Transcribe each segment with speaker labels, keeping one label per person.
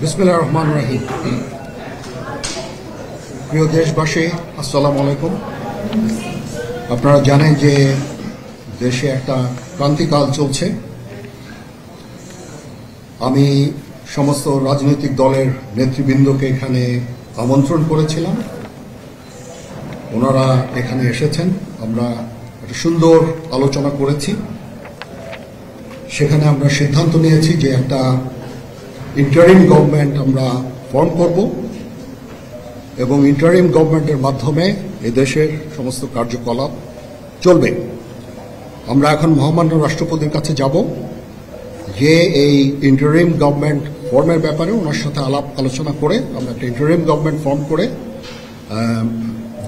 Speaker 1: বিসমিল্লাহির রহমানির রহিম। প্রিয় দেশবাসী, আসসালামু আলাইকুম। আপনারা জানেন যে দেশে একটা ক্রান্তিকাল চলছে। আমি সমস্ত রাজনৈতিক দলের নেতৃবৃন্দকে এখানে আমন্ত্রণ করেছিলাম, ওনারা এখানে এসেছেন। আমরা একটা সুন্দর আলোচনা করেছি। সেখানে আমরা সিদ্ধান্ত নিয়েছি যে একটা ইন্টারিম গভর্নমেন্ট আমরা ফর্ম করব এবং ইন্টারিম গভর্নমেন্টের মাধ্যমে এদেশের সমস্ত কার্যকলাপ চলবে। আমরা এখন মহামান্য রাষ্ট্রপতির কাছে যাব যে এই ইন্টারিম গভর্নমেন্ট ফর্মের ব্যাপারে ওনার সাথে আলাপ আলোচনা করে আমরা একটা ইন্টারিম গভর্নমেন্ট ফর্ম করে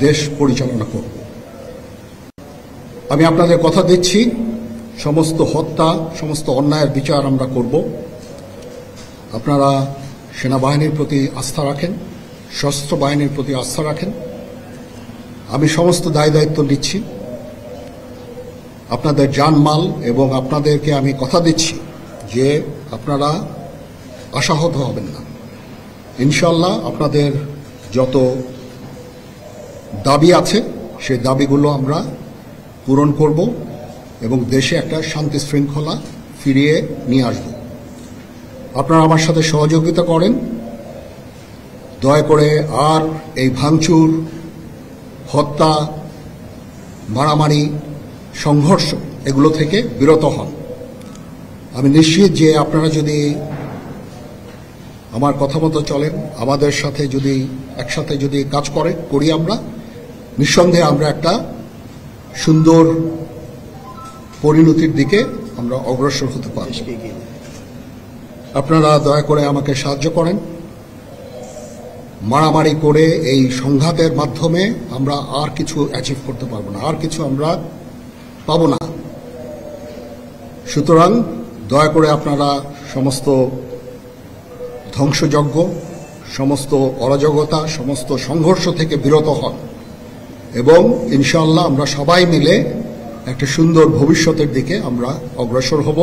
Speaker 1: দেশ পরিচালনা করব। আমি আপনাদের কথা দিচ্ছি, সমস্ত হত্যা, সমস্ত অন্যায়ের বিচার আমরা করব। আপনারা সেনাবাহিনীর প্রতি আস্থা রাখেন, সশস্ত্র বাহিনীর প্রতি আস্থা রাখেন। আমি সমস্ত দায় দায়িত্ব নিচ্ছি, আপনাদের জানমাল, এবং আপনাদেরকে আমি কথা দিচ্ছি যে আপনারা আশাহত হবেন না। ইনশাল্লাহ আপনাদের যত দাবি আছে সেই দাবিগুলো আমরা পূরণ করব এবং দেশে একটা শান্তি শৃঙ্খলা ফিরিয়ে নিয়ে আসব। আপনারা আমার সাথে সহযোগিতা করেন। দয়া করে আর এই ভাঙচুর, হত্যা, মারামারি, সংঘর্ষ এগুলো থেকে বিরত হন। আমি নিশ্চিত যে আপনারা যদি আমার কথা মতো চলেন, আমাদের সাথে যদি একসাথে যদি কাজ করি আমরা, নিঃসন্দেহে আমরা একটা সুন্দর পরিণতির দিকে আমরা অগ্রসর হতে পারি। আপনারা দয়া করে আমাকে সাহায্য করেন। মারামারি করে এই সংঘাতের মাধ্যমে আমরা আর কিছু অ্যাচিভ করতে পারবো না, আর কিছু আমরা পাবো না। সুতরাং দয়া করে আপনারা সমস্ত ধ্বংসযজ্ঞ, সমস্ত অরাজকতা, সমস্ত সংঘর্ষ থেকে বিরত হন এবং ইনশাআল্লাহ আমরা সবাই মিলে একটা সুন্দর ভবিষ্যতের দিকে আমরা অগ্রসর হব।